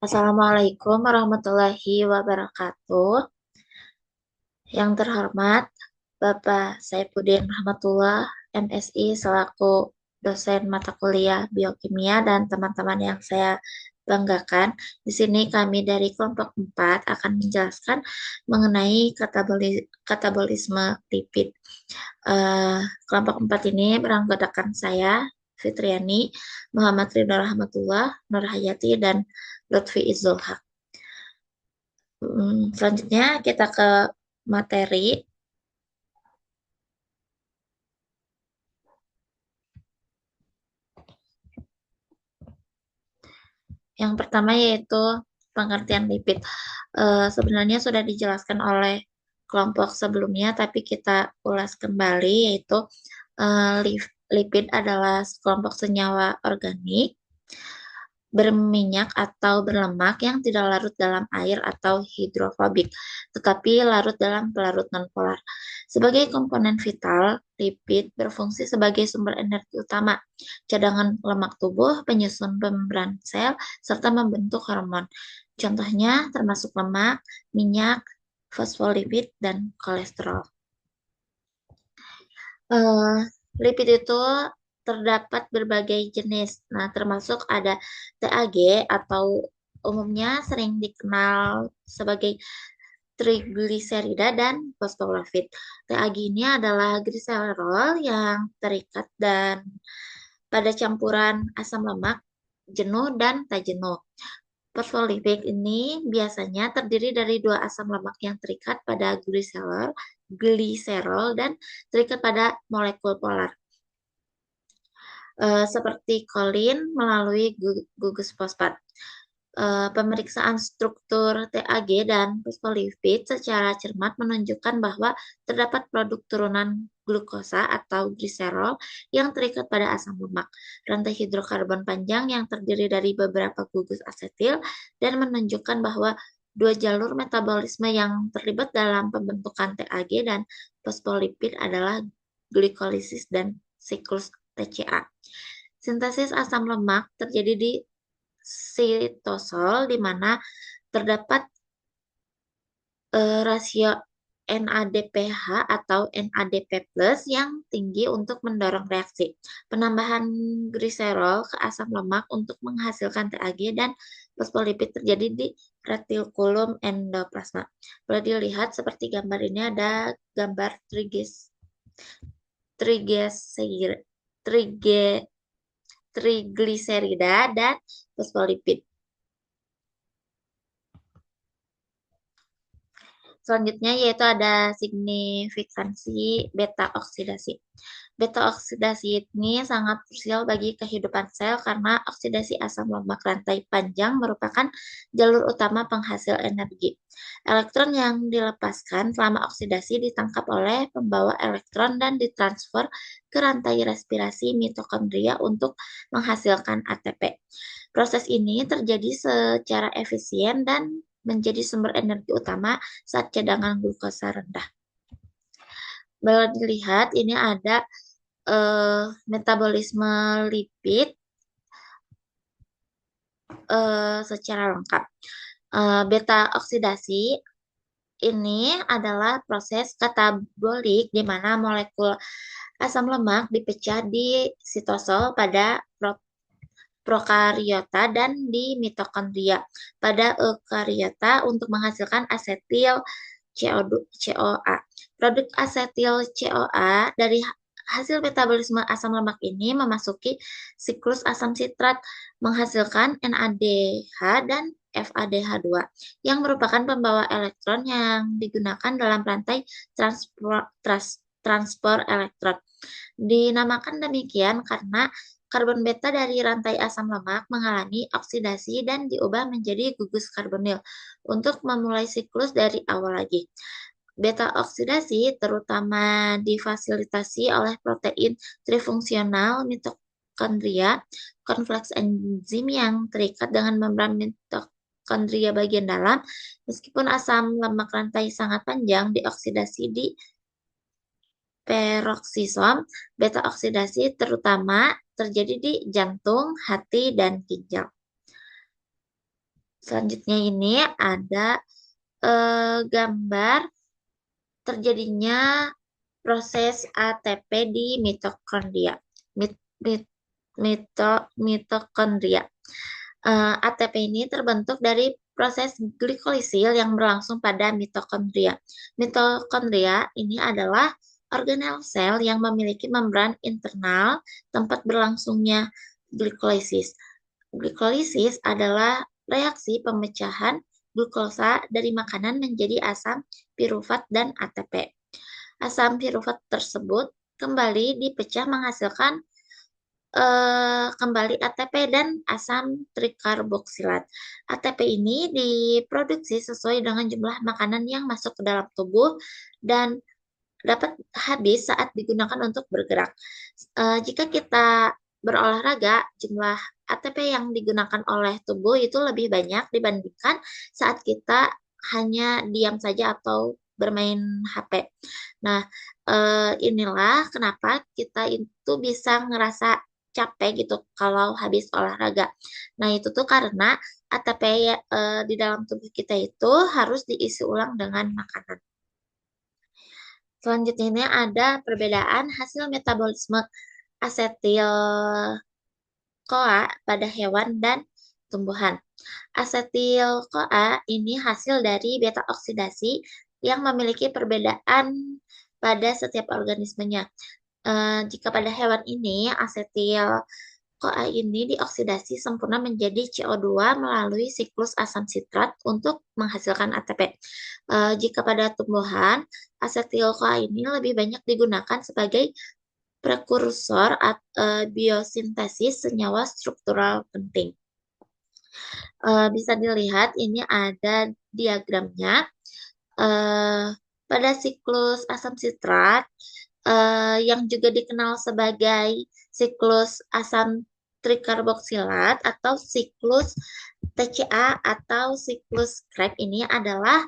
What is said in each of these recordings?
Assalamualaikum warahmatullahi wabarakatuh. Yang terhormat Bapak Saifuddin Rahmatullah, MSI selaku dosen mata kuliah biokimia dan teman-teman yang saya banggakan. Di sini kami dari kelompok 4 akan menjelaskan mengenai katabolisme lipid. Eh, Kelompok 4 ini beranggotakan saya, Fitriani, Muhammad Ridho Rahmatullah, Nur Hayati, dan Lutfi Izul Haq. Selanjutnya kita ke materi. Yang pertama yaitu pengertian lipid. Sebenarnya sudah dijelaskan oleh kelompok sebelumnya, tapi kita ulas kembali yaitu lipid adalah kelompok senyawa organik berminyak atau berlemak yang tidak larut dalam air atau hidrofobik, tetapi larut dalam pelarut nonpolar. Sebagai komponen vital, lipid berfungsi sebagai sumber energi utama, cadangan lemak tubuh, penyusun membran sel, serta membentuk hormon. Contohnya termasuk lemak, minyak, fosfolipid, dan kolesterol. Eh, Lipid itu terdapat berbagai jenis. Nah, termasuk ada TAG atau umumnya sering dikenal sebagai trigliserida dan fosfolipid. TAG ini adalah gliserol yang terikat dan pada campuran asam lemak jenuh dan tak jenuh. Fosfolipid ini biasanya terdiri dari dua asam lemak yang terikat pada gliserol dan terikat pada molekul polar. Seperti kolin melalui gugus fosfat. Pemeriksaan struktur TAG dan fosfolipid secara cermat menunjukkan bahwa terdapat produk turunan glukosa atau gliserol yang terikat pada asam lemak, rantai hidrokarbon panjang yang terdiri dari beberapa gugus asetil, dan menunjukkan bahwa dua jalur metabolisme yang terlibat dalam pembentukan TAG dan fosfolipid adalah glikolisis dan siklus TCA. Sintesis asam lemak terjadi di sitosol di mana terdapat rasio NADPH atau NADP+ yang tinggi untuk mendorong reaksi. Penambahan gliserol ke asam lemak untuk menghasilkan TAG dan fosfolipid terjadi di retikulum endoplasma. Boleh dilihat seperti gambar ini ada gambar trigliserida dan fosfolipid. Selanjutnya yaitu ada signifikansi beta oksidasi. Beta oksidasi ini sangat krusial bagi kehidupan sel karena oksidasi asam lemak rantai panjang merupakan jalur utama penghasil energi. Elektron yang dilepaskan selama oksidasi ditangkap oleh pembawa elektron dan ditransfer ke rantai respirasi mitokondria untuk menghasilkan ATP. Proses ini terjadi secara efisien dan menjadi sumber energi utama saat cadangan glukosa rendah. Boleh dilihat ini ada metabolisme lipid secara lengkap. Beta oksidasi ini adalah proses katabolik di mana molekul asam lemak dipecah di sitosol pada prokariota dan di mitokondria pada eukariota untuk menghasilkan asetil CoA. Produk asetil CoA dari hasil metabolisme asam lemak ini memasuki siklus asam sitrat menghasilkan NADH dan FADH2 yang merupakan pembawa elektron yang digunakan dalam rantai transport elektron. Dinamakan demikian karena karbon beta dari rantai asam lemak mengalami oksidasi dan diubah menjadi gugus karbonil untuk memulai siklus dari awal lagi. Beta oksidasi terutama difasilitasi oleh protein trifungsional mitokondria, kompleks enzim yang terikat dengan membran mitokondria bagian dalam. Meskipun asam lemak rantai sangat panjang dioksidasi di peroksisom, beta oksidasi terutama terjadi di jantung, hati, dan ginjal. Selanjutnya ini ada gambar terjadinya proses ATP di mitokondria. Mit, mit, mitokondria. ATP ini terbentuk dari proses glikolisil yang berlangsung pada mitokondria. Mitokondria ini adalah organel sel yang memiliki membran internal tempat berlangsungnya glikolisis. Glikolisis adalah reaksi pemecahan glukosa dari makanan menjadi asam pirufat dan ATP. Asam pirufat tersebut kembali dipecah menghasilkan kembali ATP dan asam trikarboksilat. ATP ini diproduksi sesuai dengan jumlah makanan yang masuk ke dalam tubuh dan dapat habis saat digunakan untuk bergerak. Jika kita berolahraga, jumlah ATP yang digunakan oleh tubuh itu lebih banyak dibandingkan saat kita hanya diam saja atau bermain HP. Nah, inilah kenapa kita itu bisa ngerasa capek gitu kalau habis olahraga. Nah, itu tuh karena ATP di dalam tubuh kita itu harus diisi ulang dengan makanan. Selanjutnya ini ada perbedaan hasil metabolisme asetil CoA pada hewan dan tumbuhan. Asetil CoA ini hasil dari beta oksidasi yang memiliki perbedaan pada setiap organismenya. Jika pada hewan ini asetil CoA ini dioksidasi sempurna menjadi CO2 melalui siklus asam sitrat untuk menghasilkan ATP. Jika pada tumbuhan, asetil CoA ini lebih banyak digunakan sebagai prekursor biosintesis senyawa struktural penting. Bisa dilihat ini ada diagramnya. Pada siklus asam sitrat yang juga dikenal sebagai siklus asam trikarboksilat atau siklus TCA atau siklus Krebs ini adalah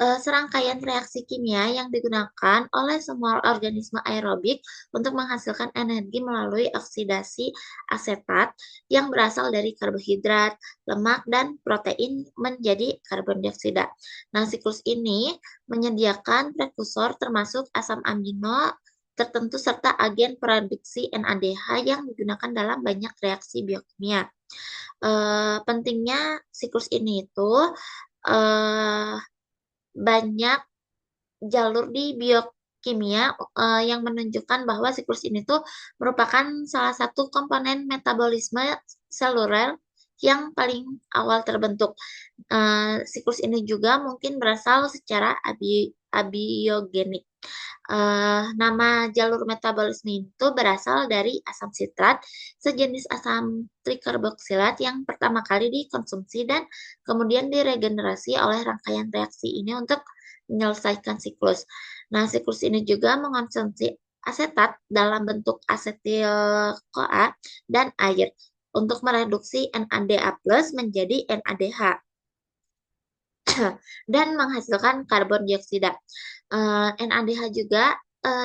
serangkaian reaksi kimia yang digunakan oleh semua organisme aerobik untuk menghasilkan energi melalui oksidasi asetat yang berasal dari karbohidrat, lemak, dan protein menjadi karbon dioksida. Nah, siklus ini menyediakan prekursor termasuk asam amino tertentu serta agen produksi NADH yang digunakan dalam banyak reaksi biokimia. Pentingnya siklus ini itu banyak jalur di biokimia yang menunjukkan bahwa siklus ini tuh merupakan salah satu komponen metabolisme seluler yang paling awal terbentuk. Siklus ini juga mungkin berasal secara abiogenik. Nama jalur metabolisme itu berasal dari asam sitrat, sejenis asam trikarboksilat yang pertama kali dikonsumsi dan kemudian diregenerasi oleh rangkaian reaksi ini untuk menyelesaikan siklus. Nah, siklus ini juga mengonsumsi asetat dalam bentuk asetil-CoA dan air untuk mereduksi NADA+ menjadi NADH dan menghasilkan karbon dioksida. NADH juga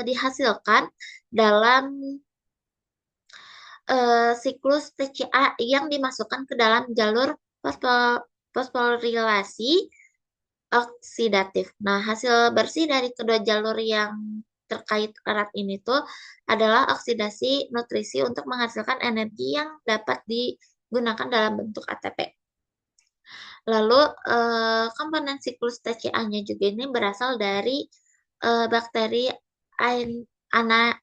dihasilkan dalam siklus TCA yang dimasukkan ke dalam jalur fosforilasi oksidatif. Nah, hasil bersih dari kedua jalur yang terkait erat ini tuh adalah oksidasi nutrisi untuk menghasilkan energi yang dapat digunakan dalam bentuk ATP. Lalu komponen siklus TCA-nya juga ini berasal dari bakteri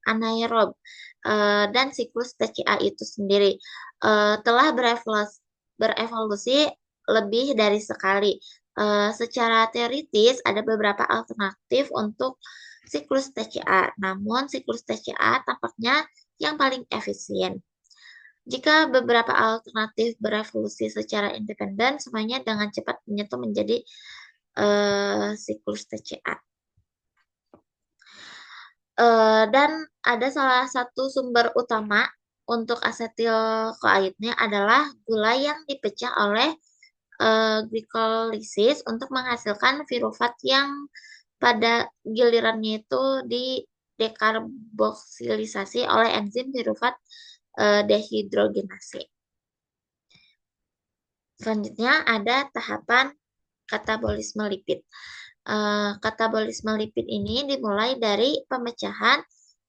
anaerob dan siklus TCA itu sendiri telah berevolusi lebih dari sekali. Secara teoritis ada beberapa alternatif untuk siklus TCA, namun siklus TCA tampaknya yang paling efisien. Jika beberapa alternatif berevolusi secara independen, semuanya dengan cepat menyatu menjadi siklus TCA. Dan ada salah satu sumber utama untuk asetil CoA adalah gula yang dipecah oleh glikolisis untuk menghasilkan pirufat yang pada gilirannya itu di dekarboksilisasi oleh enzim pirufat dehidrogenase. Selanjutnya ada tahapan katabolisme lipid. Katabolisme lipid ini dimulai dari pemecahan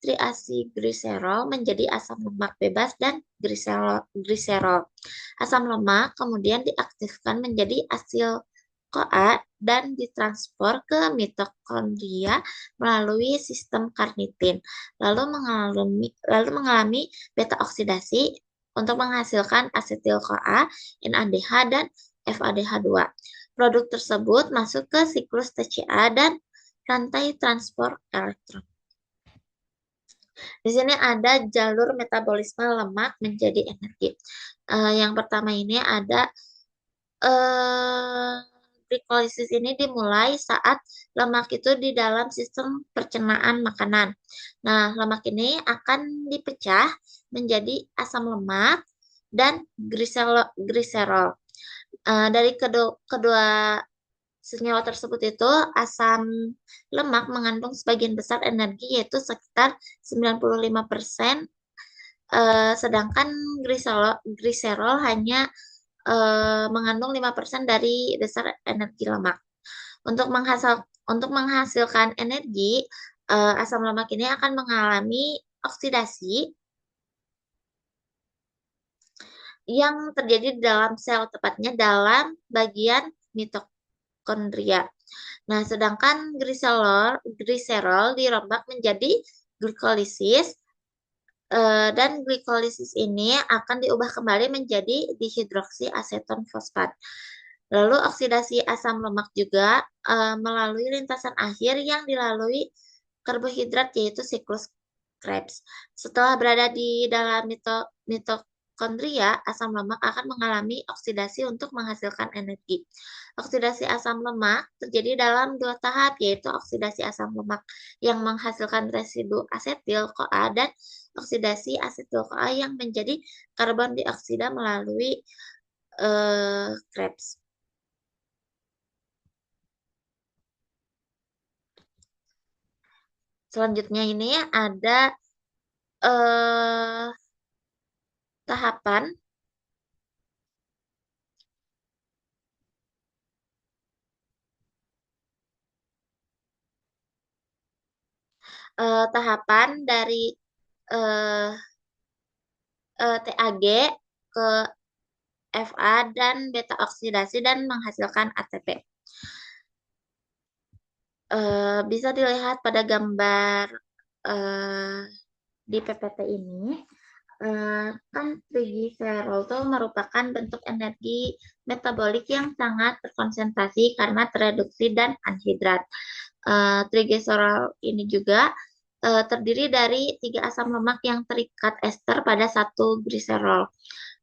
triacylglycerol menjadi asam lemak bebas dan gliserol. Asam lemak kemudian diaktifkan menjadi asil CoA dan ditransfer ke mitokondria melalui sistem karnitin, lalu mengalami beta oksidasi untuk menghasilkan asetil CoA, NADH, dan FADH2. Produk tersebut masuk ke siklus TCA dan rantai transport elektron. Di sini ada jalur metabolisme lemak menjadi energi. Yang pertama ini ada glikolisis ini dimulai saat lemak itu di dalam sistem pencernaan makanan. Nah, lemak ini akan dipecah menjadi asam lemak dan gliserol. Dari kedua senyawa tersebut itu asam lemak mengandung sebagian besar energi yaitu sekitar 95%, sedangkan gliserol hanya mengandung 5% dari dasar energi lemak. Untuk menghasilkan energi, asam lemak ini akan mengalami oksidasi yang terjadi di dalam sel, tepatnya dalam bagian mitokondria. Nah, sedangkan gliserol dirombak menjadi glikolisis, dan glikolisis ini akan diubah kembali menjadi dihidroksi aseton fosfat. Lalu oksidasi asam lemak juga melalui lintasan akhir yang dilalui karbohidrat yaitu siklus Krebs. Setelah berada di dalam mitokondria, asam lemak akan mengalami oksidasi untuk menghasilkan energi. Oksidasi asam lemak terjadi dalam dua tahap, yaitu oksidasi asam lemak yang menghasilkan residu asetil CoA dan oksidasi asetil CoA yang menjadi karbon dioksida melalui Krebs. Selanjutnya ini ada tahapan dari TAG ke FA dan beta oksidasi dan menghasilkan ATP. Bisa dilihat pada gambar di PPT ini. Kan trigliserol itu merupakan bentuk energi metabolik yang sangat terkonsentrasi karena tereduksi dan anhidrat. Trigliserol ini juga terdiri dari 3 asam lemak yang terikat ester pada satu gliserol.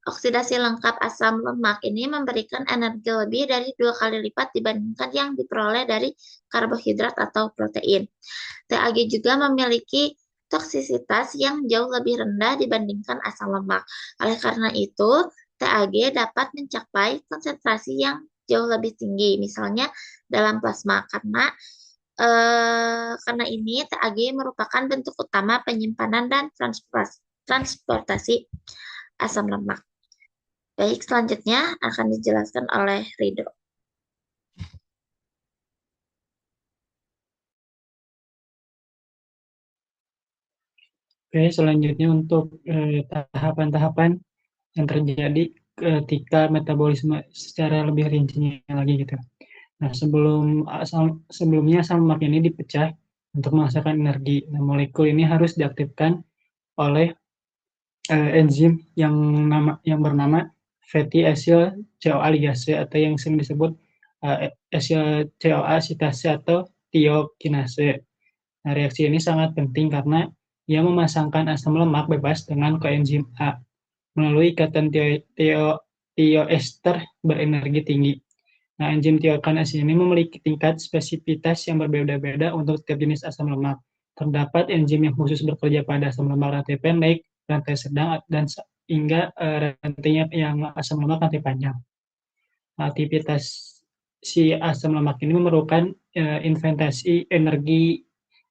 Oksidasi lengkap asam lemak ini memberikan energi lebih dari 2 kali lipat dibandingkan yang diperoleh dari karbohidrat atau protein. TAG juga memiliki toksisitas yang jauh lebih rendah dibandingkan asam lemak. Oleh karena itu, TAG dapat mencapai konsentrasi yang jauh lebih tinggi, misalnya dalam plasma, karena ini TAG merupakan bentuk utama penyimpanan dan transportasi asam lemak. Baik, selanjutnya akan dijelaskan oleh Ridho. Oke, selanjutnya untuk tahapan-tahapan yang terjadi ketika metabolisme secara lebih rincinya lagi gitu. Nah, sebelumnya asam lemak ini dipecah untuk menghasilkan energi. Nah, molekul ini harus diaktifkan oleh enzim yang bernama fatty acyl CoA ligase atau yang sering disebut acyl CoA sitase atau tiokinase. Nah, reaksi ini sangat penting karena ia memasangkan asam lemak bebas dengan koenzim A melalui ikatan tioester berenergi tinggi. Nah, enzim tiokinase ini memiliki tingkat spesifitas yang berbeda-beda untuk setiap jenis asam lemak. Terdapat enzim yang khusus bekerja pada asam lemak rantai pendek, rantai sedang, dan hingga rantainya yang asam lemak rantai panjang. Nah, aktivitas si asam lemak ini memerlukan inventasi energi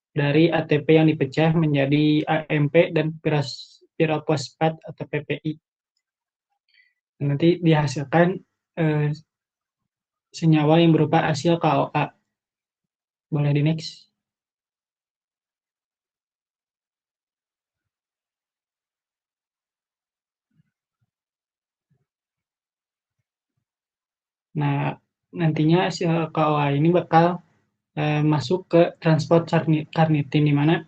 dari ATP yang dipecah menjadi AMP dan pirofosfat atau PPI. Nanti dihasilkan eh, senyawa yang berupa asil KOA. Boleh di next. Nah, nantinya asil KOA ini bakal masuk ke transport karnitin, di mana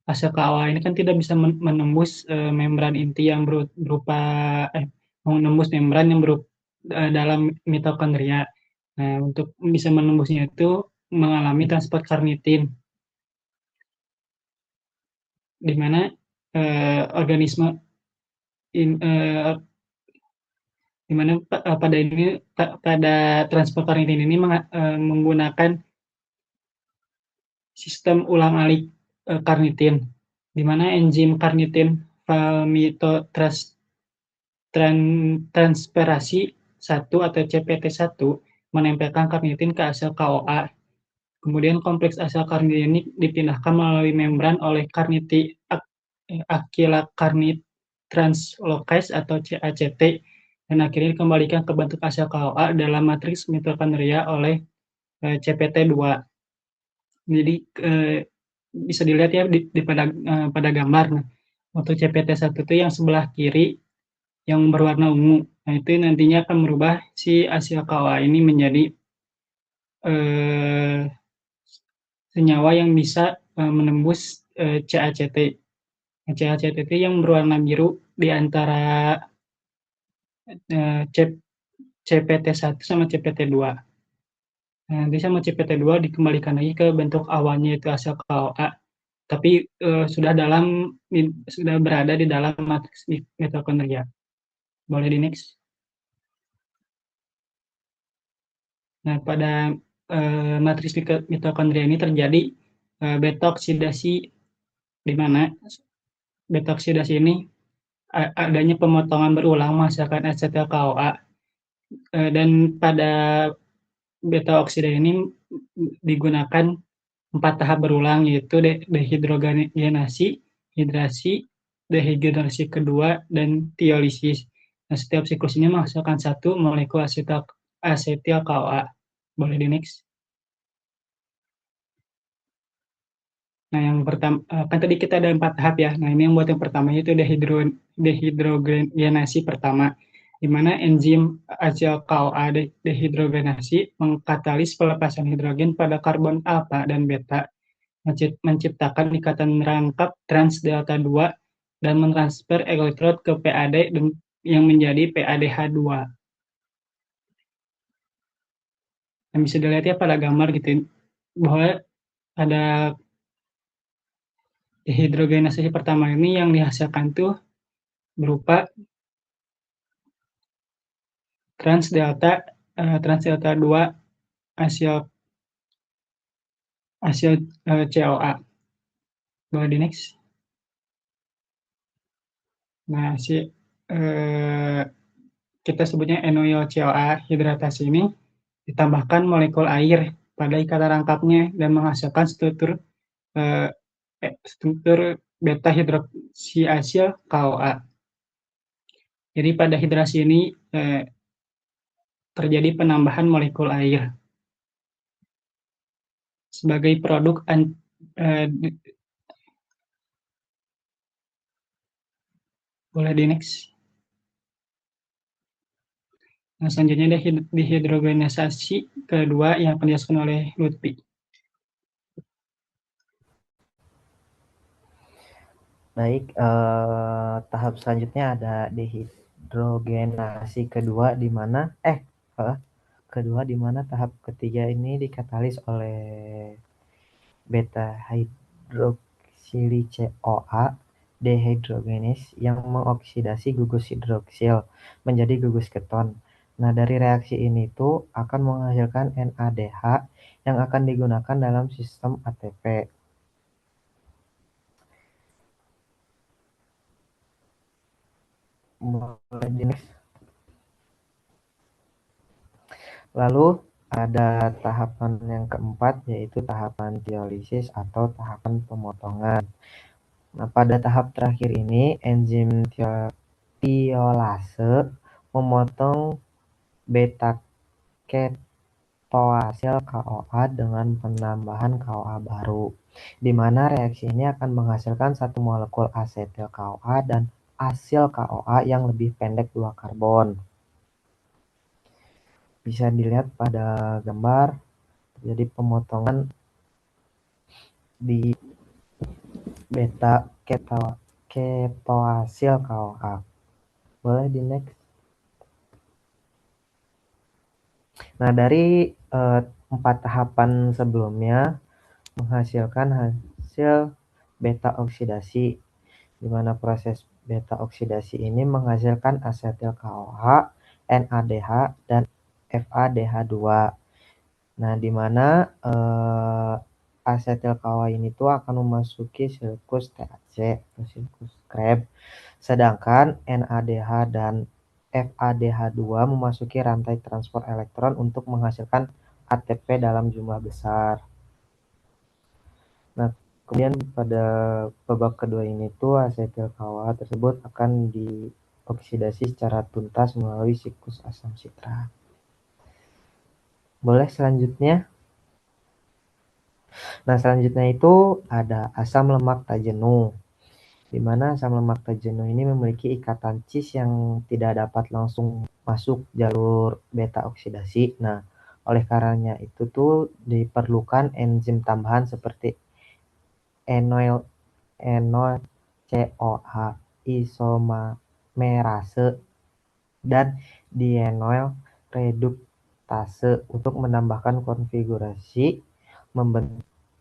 asil KOA ini kan tidak bisa menembus membran inti yang berupa menembus membran yang berupa dalam mitokondria. Nah, untuk bisa menembusnya itu mengalami transport karnitin, di mana organisme di mana pada transport karnitin ini menggunakan sistem ulang-alik karnitin, di mana enzim karnitin transferasi 1 atau CPT1 menempelkan karnitin ke asal KOA. Kemudian kompleks asal karnitin ini dipindahkan melalui membran oleh akila-karnit translocase atau CACT, dan akhirnya dikembalikan ke bentuk asal KOA dalam matriks mitokondria oleh CPT2. Jadi bisa dilihat ya pada gambar. Nah, untuk CPT1 itu yang sebelah kiri yang berwarna ungu. Nah, itu nantinya akan merubah si asil KOA ini menjadi eh, senyawa yang bisa menembus CACT. Nah, CACT itu yang berwarna biru di antara CPT1 sama CPT2. Nah, nanti sama CPT2 dikembalikan lagi ke bentuk awalnya itu asil KOA, tapi sudah berada di dalam matriks mitokondria. Boleh di next. Nah, pada matriks mitokondria ini terjadi beta oksidasi, di mana beta oksidasi ini adanya pemotongan berulang menghasilkan asetil CoA, dan pada beta oksida ini digunakan 4 tahap berulang, yaitu dehidrogenasi, hidrasi, dehidrasi kedua, dan tiolisis. Nah, setiap siklus ini menghasilkan 1 molekul asetil CoA. Boleh di next. Nah, yang pertama kan tadi kita ada 4 tahap ya. Nah, ini yang buat yang pertama itu dehidrogenasi pertama, di mana enzim acyl CoA dehidrogenasi mengkatalis pelepasan hidrogen pada karbon alfa dan beta, menciptakan ikatan rangkap trans delta 2 dan mentransfer elektrod ke PAD yang menjadi PADH2. Yang bisa dilihat ya pada gambar gitu, bahwa ada dehidrogenasi pertama ini yang dihasilkan tuh berupa trans delta 2 hasil hasil COA. Boleh di next. Nah, eh, kita sebutnya enoil COA hidratasi ini ditambahkan molekul air pada ikatan rangkapnya dan menghasilkan eh, struktur beta hidroksiasil KOA. Jadi pada hidrasi ini terjadi penambahan molekul air sebagai produk eh, boleh di next. Nah, selanjutnya dehidrogenisasi kedua yang akan dijelaskan oleh Lutfi. Baik, tahap selanjutnya ada dehidrogenasi kedua di mana kedua di mana tahap ketiga ini dikatalis oleh beta hidroksili CoA dehidrogenis yang mengoksidasi gugus hidroksil menjadi gugus keton. Nah, dari reaksi ini tuh akan menghasilkan NADH yang akan digunakan dalam sistem ATP. Lalu ada tahapan yang keempat, yaitu tahapan tiolisis atau tahapan pemotongan. Nah, pada tahap terakhir ini enzim tiolase memotong beta ketoasil KOA dengan penambahan KOA baru, di mana reaksi ini akan menghasilkan satu molekul asetil KOA dan asil KOA yang lebih pendek 2 karbon. Bisa dilihat pada gambar, jadi pemotongan di beta ketoasil KOA. Boleh di next. Nah, dari 4 tahapan sebelumnya menghasilkan hasil beta oksidasi, di mana proses beta oksidasi ini menghasilkan asetil KOH, NADH, dan FADH2. Nah, di mana asetil KOH ini tuh akan memasuki silkus THC atau silkus Krebs, sedangkan NADH dan FADH2 memasuki rantai transport elektron untuk menghasilkan ATP dalam jumlah besar. Nah, kemudian pada babak kedua ini tuh asetil KOH tersebut akan dioksidasi secara tuntas melalui siklus asam sitrat. Boleh selanjutnya? Nah, selanjutnya itu ada asam lemak tak jenuh, di mana asam lemak tak jenuh ini memiliki ikatan cis yang tidak dapat langsung masuk jalur beta oksidasi. Nah, oleh karenanya itu tuh diperlukan enzim tambahan seperti enoil COH isomerase dan dienoil reduktase untuk menambahkan konfigurasi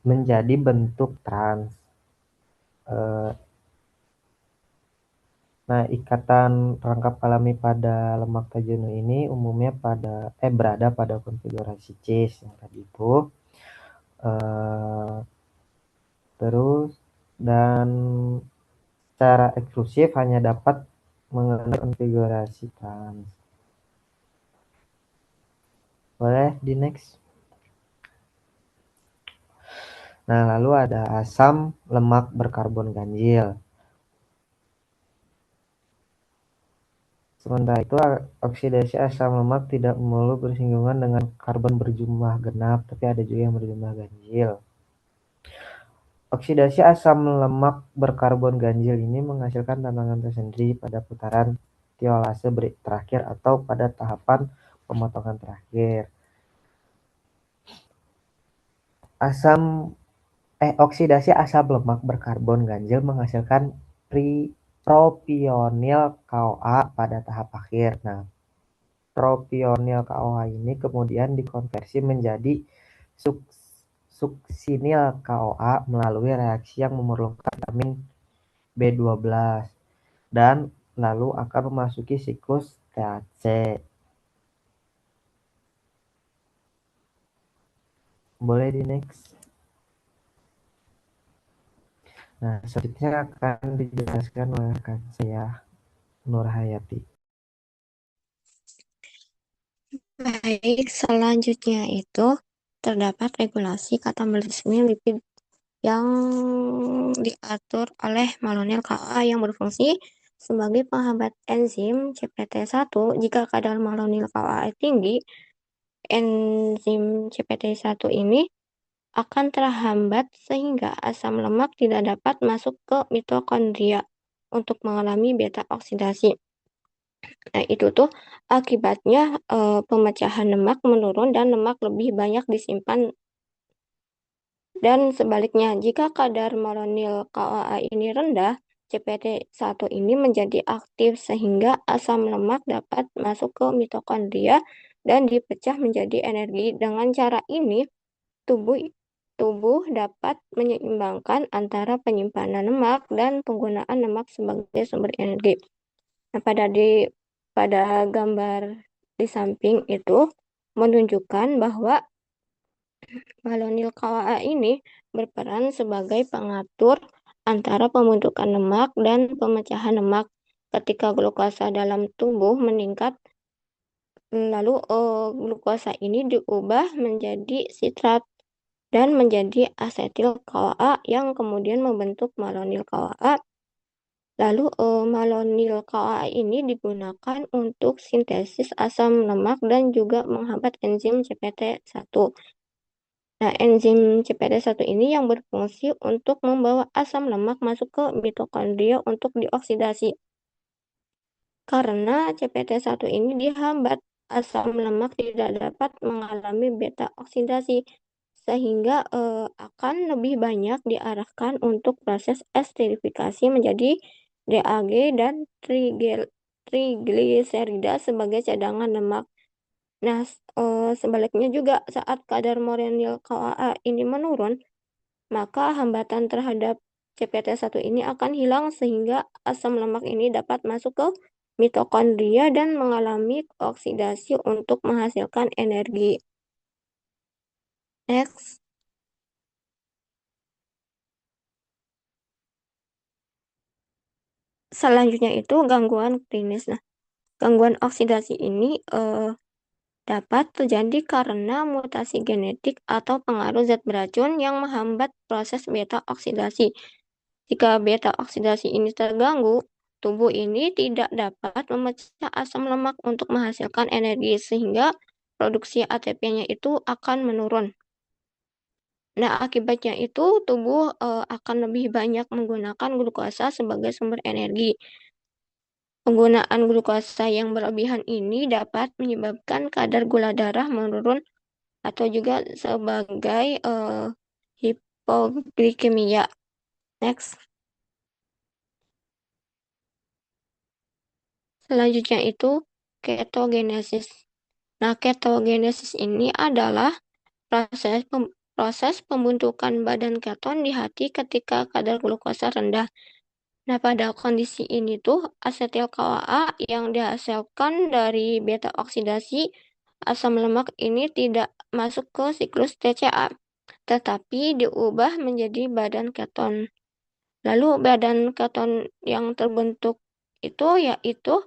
menjadi bentuk trans. Nah, ikatan rangkap alami pada lemak tak jenuh ini umumnya berada pada konfigurasi cis yang tadi itu. Terus dan secara eksklusif hanya dapat menggunakan konfigurasi trans. Boleh di next. Nah, lalu ada asam lemak berkarbon ganjil. Sementara itu, oksidasi asam lemak tidak melulu bersinggungan dengan karbon berjumlah genap, tapi ada juga yang berjumlah ganjil. Oksidasi asam lemak berkarbon ganjil ini menghasilkan tantangan tersendiri pada putaran tiolase terakhir atau pada tahapan pemotongan terakhir. Oksidasi asam lemak berkarbon ganjil menghasilkan propionil KOA pada tahap akhir. Nah, propionil KOA ini kemudian dikonversi menjadi suksinil KOA melalui reaksi yang memerlukan vitamin B12 dan lalu akan memasuki siklus THC. Boleh di next. Nah, selanjutnya akan dijelaskan oleh rekan saya Nurhayati. Baik, selanjutnya itu terdapat regulasi katabolisme lipid yang diatur oleh malonil KA yang berfungsi sebagai penghambat enzim CPT1. Jika kadar malonil KA tinggi, enzim CPT1 ini akan terhambat sehingga asam lemak tidak dapat masuk ke mitokondria untuk mengalami beta oksidasi. Nah, itu tuh akibatnya pemecahan lemak menurun dan lemak lebih banyak disimpan. Dan sebaliknya, jika kadar malonil KOA ini rendah, CPT1 ini menjadi aktif sehingga asam lemak dapat masuk ke mitokondria dan dipecah menjadi energi. Dengan cara ini, tubuh dapat menyeimbangkan antara penyimpanan lemak dan penggunaan lemak sebagai sumber energi. Nah, pada gambar di samping itu menunjukkan bahwa malonil KOA ini berperan sebagai pengatur antara pembentukan lemak dan pemecahan lemak. Ketika glukosa dalam tubuh meningkat, lalu glukosa ini diubah menjadi sitrat dan menjadi asetil KOA yang kemudian membentuk malonil KOA Lalu malonyl CoA ini digunakan untuk sintesis asam lemak dan juga menghambat enzim CPT1. Nah, enzim CPT1 ini yang berfungsi untuk membawa asam lemak masuk ke mitokondria untuk dioksidasi. Karena CPT1 ini dihambat, asam lemak tidak dapat mengalami beta oksidasi, sehingga akan lebih banyak diarahkan untuk proses esterifikasi menjadi DAG dan trigliserida sebagai cadangan lemak. Nah, sebaliknya juga saat kadar molekul KOA ini menurun, maka hambatan terhadap CPT1 ini akan hilang sehingga asam lemak ini dapat masuk ke mitokondria dan mengalami oksidasi untuk menghasilkan energi. Next. Selanjutnya itu gangguan klinis. Nah, gangguan oksidasi ini dapat terjadi karena mutasi genetik atau pengaruh zat beracun yang menghambat proses beta oksidasi. Jika beta oksidasi ini terganggu, tubuh ini tidak dapat memecah asam lemak untuk menghasilkan energi sehingga produksi ATP-nya itu akan menurun. Nah, akibatnya itu tubuh akan lebih banyak menggunakan glukosa sebagai sumber energi. Penggunaan glukosa yang berlebihan ini dapat menyebabkan kadar gula darah menurun atau juga sebagai hipoglikemia. Next. Selanjutnya itu ketogenesis. Nah, ketogenesis ini adalah proses pembentukan badan keton di hati ketika kadar glukosa rendah. Nah, pada kondisi ini tuh asetil CoA yang dihasilkan dari beta oksidasi asam lemak ini tidak masuk ke siklus TCA, tetapi diubah menjadi badan keton. Lalu badan keton yang terbentuk itu yaitu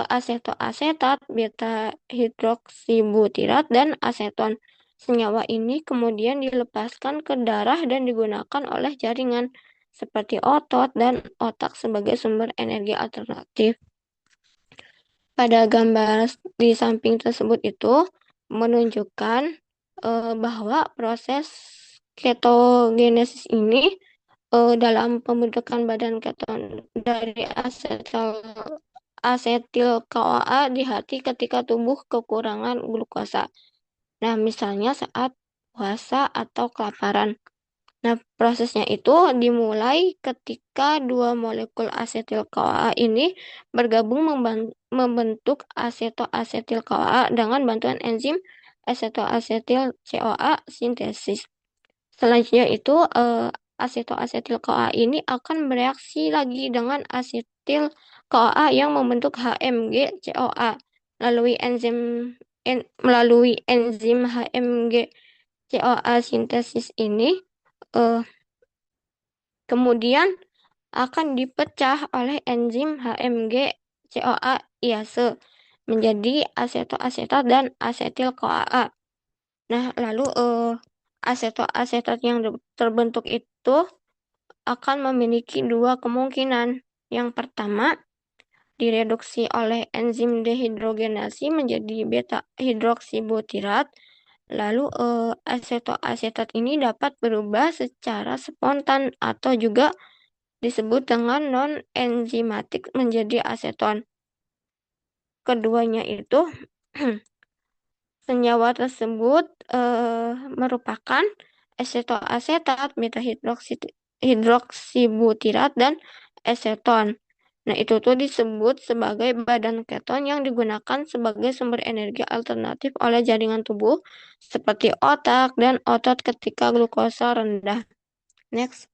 asetoasetat, beta hidroksibutirat, dan aseton. Senyawa ini kemudian dilepaskan ke darah dan digunakan oleh jaringan seperti otot dan otak sebagai sumber energi alternatif. Pada gambar di samping tersebut itu menunjukkan bahwa proses ketogenesis ini dalam pembentukan badan keton dari asetil CoA di hati ketika tubuh kekurangan glukosa. Nah, misalnya saat puasa atau kelaparan. Nah, prosesnya itu dimulai ketika dua molekul asetil CoA ini bergabung membentuk asetoasetil CoA dengan bantuan enzim asetoasetil CoA sintesis. Selanjutnya itu asetoasetil CoA ini akan bereaksi lagi dengan asetil CoA yang membentuk HMG CoA melalui enzim HMG CoA sintesis ini kemudian akan dipecah oleh enzim HMG CoA iase menjadi asetoasetat dan asetil CoA. Nah, lalu asetoasetat yang terbentuk itu akan memiliki dua kemungkinan. Yang pertama, direduksi oleh enzim dehidrogenasi menjadi beta hidroksibutirat. Lalu asetoasetat ini dapat berubah secara spontan atau juga disebut dengan non-enzimatik menjadi aseton. Keduanya itu senyawa tersebut merupakan asetoasetat, beta hidroksibutirat, dan aseton. Nah, itu tuh disebut sebagai badan keton yang digunakan sebagai sumber energi alternatif oleh jaringan tubuh seperti otak dan otot ketika glukosa rendah. Next.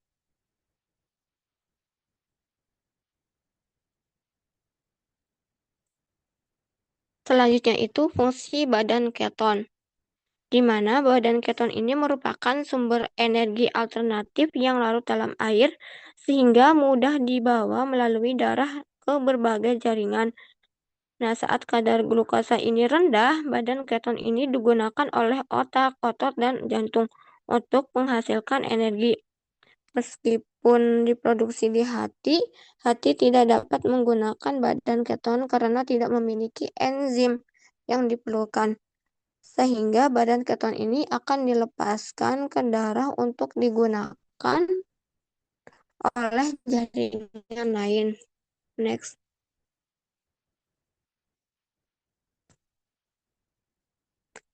Selanjutnya itu fungsi badan keton, di mana badan keton ini merupakan sumber energi alternatif yang larut dalam air sehingga mudah dibawa melalui darah ke berbagai jaringan. Nah, saat kadar glukosa ini rendah, badan keton ini digunakan oleh otak, otot, dan jantung untuk menghasilkan energi. pun diproduksi di hati, hati tidak dapat menggunakan badan keton karena tidak memiliki enzim yang diperlukan. Sehingga badan keton ini akan dilepaskan ke darah untuk digunakan oleh jaringan lain. Next.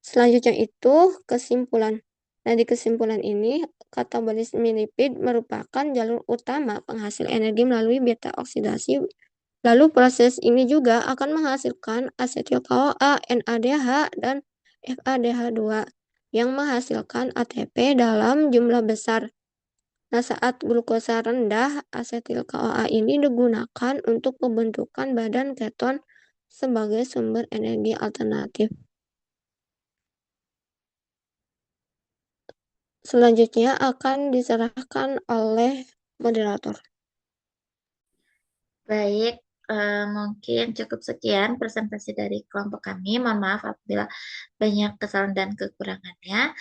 Selanjutnya itu kesimpulan. Nah, di kesimpulan ini, katabolisme lipid merupakan jalur utama penghasil energi melalui beta oksidasi. Lalu proses ini juga akan menghasilkan asetil CoA, NADH, dan FADH2 yang menghasilkan ATP dalam jumlah besar. Nah, saat glukosa rendah, asetil CoA ini digunakan untuk pembentukan badan keton sebagai sumber energi alternatif. Selanjutnya akan diserahkan oleh moderator. Baik, mungkin cukup sekian presentasi dari kelompok kami. Mohon maaf apabila banyak kesalahan dan kekurangannya.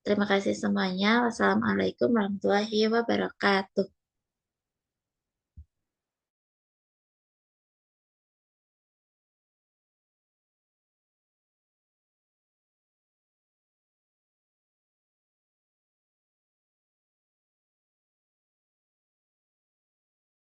Terima kasih semuanya. Wassalamualaikum warahmatullahi wabarakatuh.